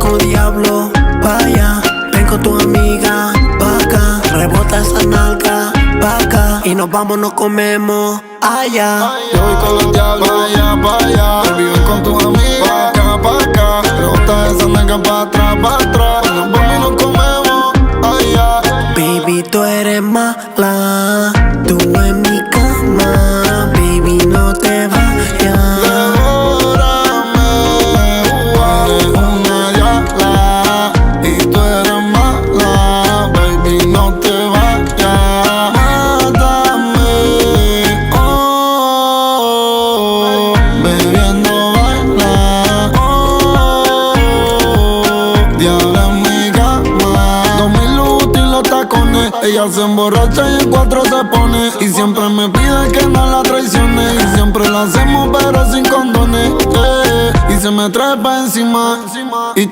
como diablo, vaya. Ven con tu amiga, pa' acá. Rebota esa nalga, pa' acá. Y nos vamos, nos comemos allá. Yo voy con los diablos, pa' allá. Baby, ven con tu amiga, pa' acá. Rebota esa nalga pa' atrás, pa' atrás. Y nos vamos y nos comemos allá. Baby, tú eres mala, tú en mi cama. Baby, no te vayas. Devórame, eres una diabla y tú eres mala. Baby, no te vayas. Mátame, oh, bebiendo baila, oh, diabla en mi cama. 2000 Luti los tacones, ella se emborracha y en 4 se pone. Y siempre me pide que no la traicione. Y siempre lo hacemos pero sin condones, y se me trepa encima y